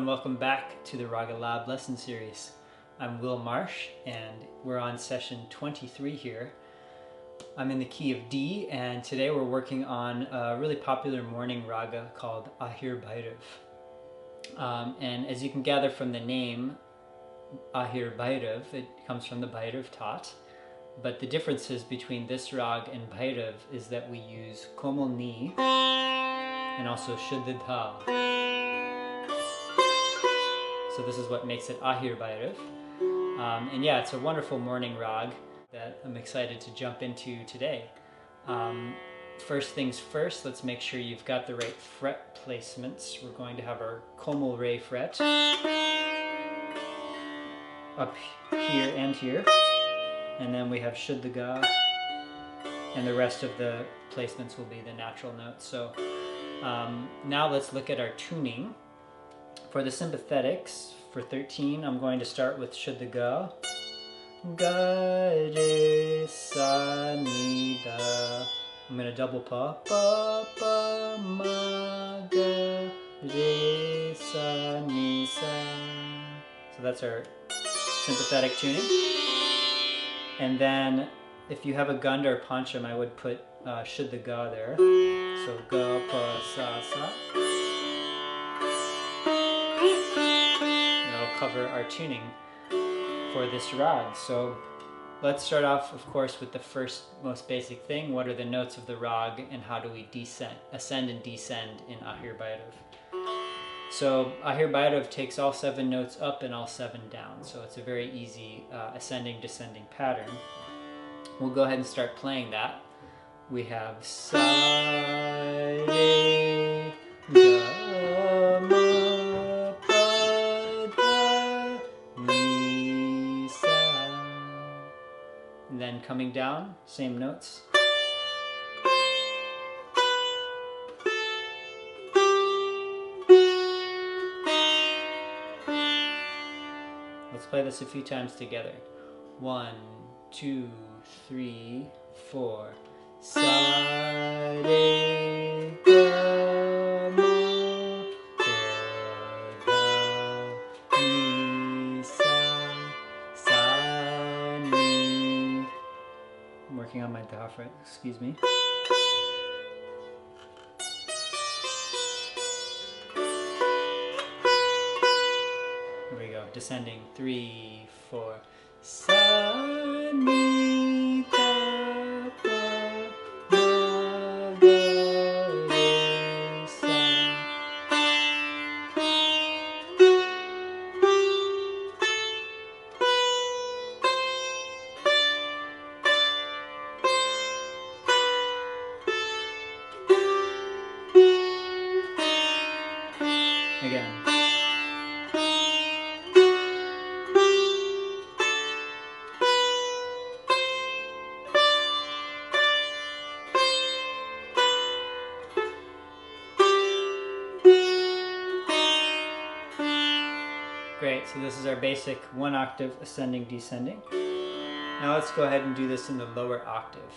welcome back to the Raga Lab lesson series. I'm Will Marsh and we're on session 23 here. I'm in the key of D and today we're working on a really popular morning raga called Ahir Bhairav. And as you can gather from the name Ahir Bhairav, it comes from the Bhairav Tat. But the differences between this rag and Bhairav is that we use komal ni and also shuddha dha. So this is what makes it Ahir Bhairav. And yeah, it's a wonderful morning rag that I'm excited to jump into today. First things first, let's make sure you've got the right fret placements. We're going to have our komal re fret up here and here. And then we have shuddha ga, and the rest of the placements will be the natural notes. So now let's look at our tuning. For the sympathetics, for 13, I'm going to start with shuddha ga. Ga, re, sa, ni, da. I'm going to double pa. Pa, pa, ma, ga, re, sa, ni, sa. So that's our sympathetic tuning. And then if you have a ganda or pancham, I would put shuddha ga there. So ga, pa, sa, sa. Cover our tuning for this rag. So let's start off, of course, with the first most basic thing. What are the notes of the rag and how do we ascend and descend in Ahir Bhairav? So Ahir Bhairav takes all 7 notes up and all 7 down. So it's a very easy ascending descending pattern. We'll go ahead and start playing that. We have sa, re, ga, ma. And then coming down, same notes. Let's play this a few times together. 1, 2, 3, 4. Sa, re, ga, ma, ga, ni, sa, sa, ni. I'm working on my da fret, excuse me. Here we go, descending. 3, 4. Sa, ni, da, pa, ma, ga, re, sa. Again. Great, so this is our basic 1 octave ascending descending. Now let's go ahead and do this in the lower octave.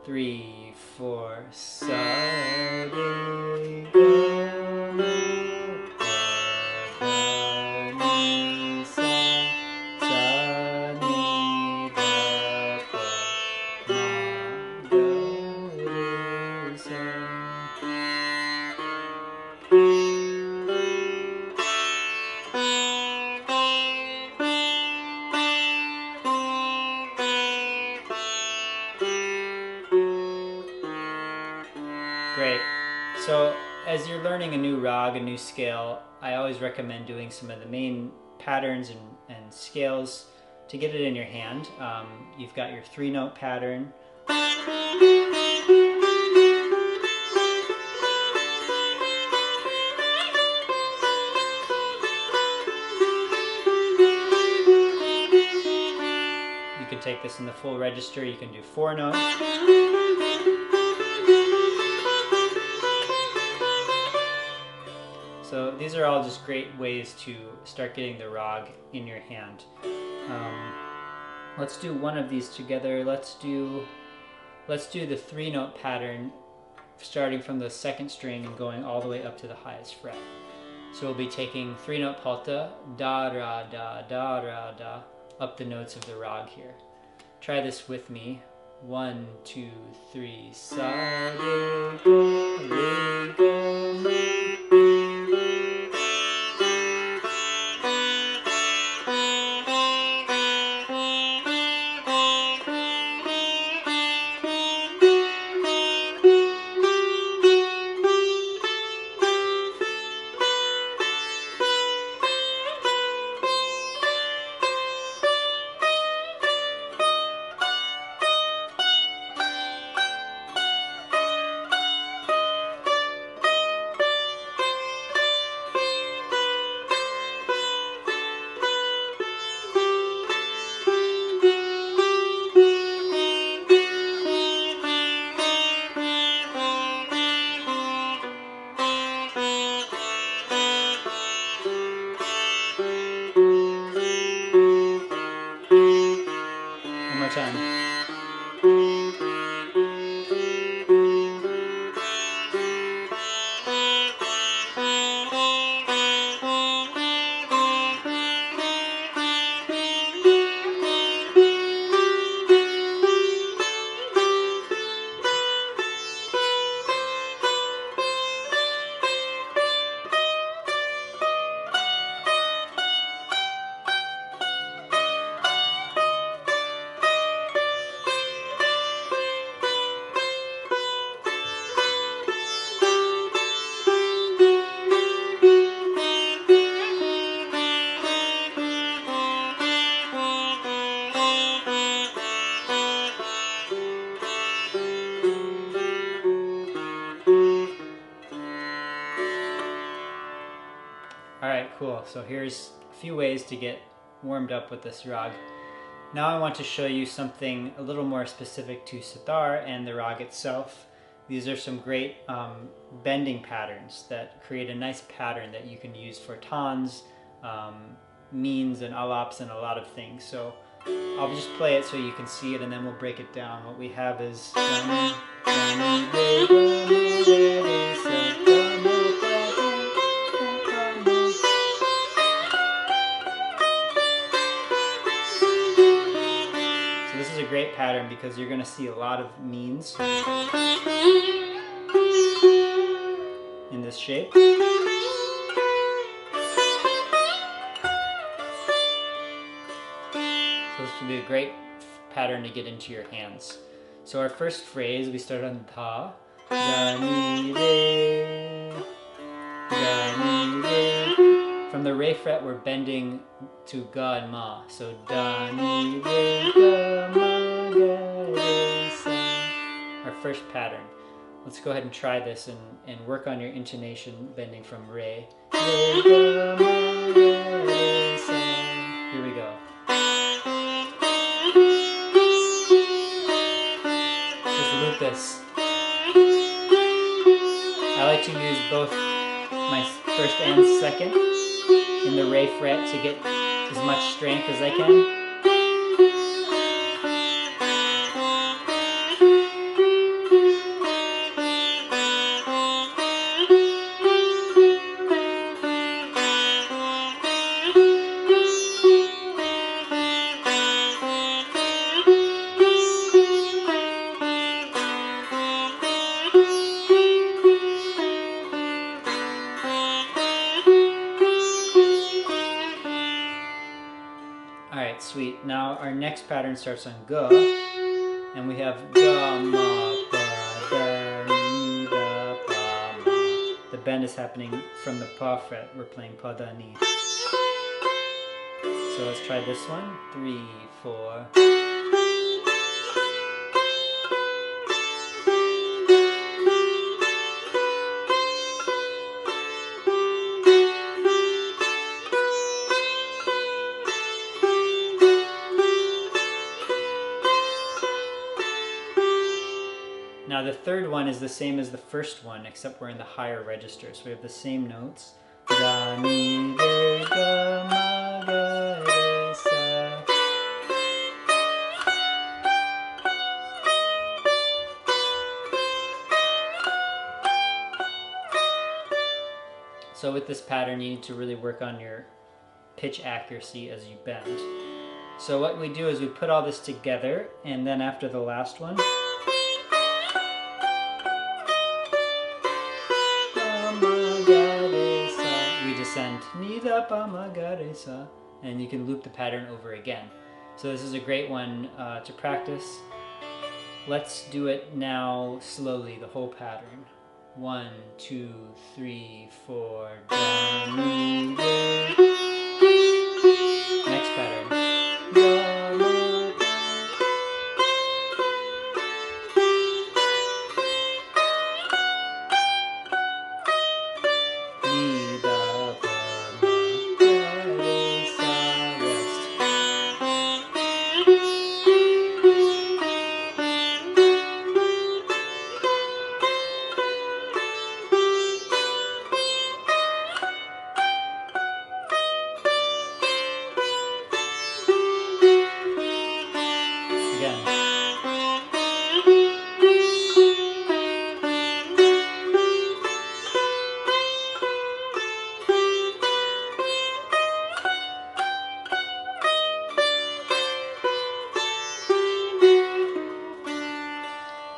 3, 4, sa, re, ga, ma. Great. So as you're learning a new rag, a new scale, I always recommend doing some of the main patterns and scales to get it in your hand. You've got your 3-note pattern. You can take this in the full register. You can do 4 notes. So these are all just great ways to start getting the rag in your hand. Let's do one of these together. Let's do the 3-note pattern starting from the 2nd string and going all the way up to the highest fret. So we'll be taking 3-note palta, da, ra, da, da, ra, da, up the notes of the rag here. Try this with me. 1, 2, 3, sa, re, ga, ma. One more time. Alright, cool. So here's a few ways to get warmed up with this rag. Now I want to show you something a little more specific to sitar and the rag itself. These are some great bending patterns that create a nice pattern that you can use for tons, means and alaps and a lot of things. So I'll just play it so you can see it and then we'll break it down. What we have is great pattern because you're going to see a lot of means in this shape. So this will be a great pattern to get into your hands. So our first phrase, we start on tha, ga, ni, re, ga, ni, re. From the re fret, we're bending to ga and ma. So da, ni, re, ga, ma. Our first pattern. Let's go ahead and try this and work on your intonation bending from re. Re, ga, ma, ga, re, sa. Here we go. Just loop this. I like to use both my first and second in the re fret to get as much strength as I can. Alright, sweet. Now our next pattern starts on ga, and we have ga, ma, pa, da, ni, da, pa, ma. The bend is happening from the pa fret. We're playing pa, da, ni. So let's try this one. 3, 4. Now the third one is the same as the first one, except we're in the higher register. So we have the same notes. Da, ni, re, ga, ma, ga, re, sa. So with this pattern, you need to really work on your pitch accuracy as you bend. So what we do is we put all this together, and then after the last one, we descend, and you can loop the pattern over again. So this is a great one to practice. Let's do it now slowly, the whole pattern. 1, 2, 3, 4, down, mi, re. Next pattern. Do, ma, mi, da, pa, ma, ga, re, sa, rest. Again.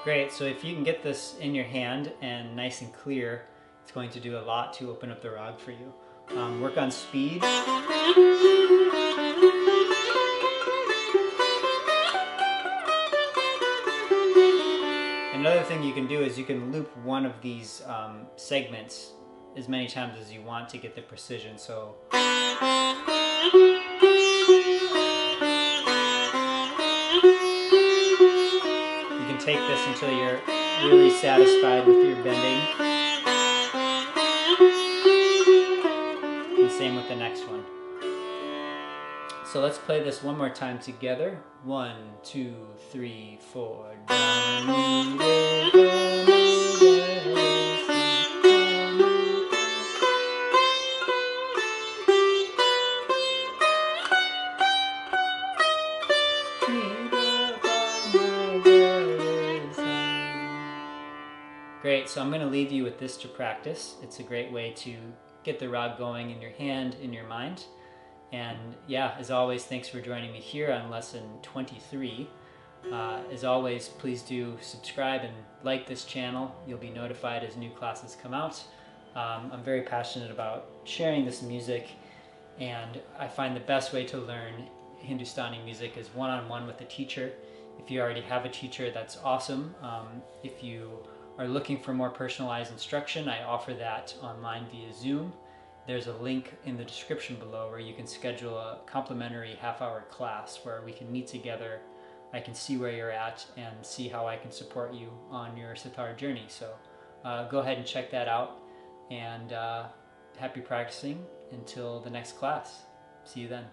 Great, so if you can get this in your hand and nice and clear, it's going to do a lot to open up the rag for you. Work on speed. Another thing you can do is you can loop one of these segments as many times as you want to get the precision. So you can take this until you're really satisfied with your bending. And same with the next one. So let's play this one more time together. 1, 2, 3, 4. Down, mi, re, ga, ma, ga, re, si, mi, da, pa, ma, ga, re, sa. Great, so I'm going to leave you with this to practice. It's a great way to get the rag going in your hand, in your mind. And yeah, as always, thanks for joining me here on lesson 23. As always, please do subscribe and like this channel. You'll be notified as new classes come out. I'm very passionate about sharing this music, and I find the best way to learn Hindustani music is one-on-one with a teacher. If you already have a teacher, that's awesome. If you are looking for more personalized instruction, I offer that online via Zoom. There's a link in the description below where you can schedule a complimentary half-hour class where we can meet together. I can see where you're at and see how I can support you on your sitar journey. So go ahead and check that out, and happy practicing until the next class. See you then.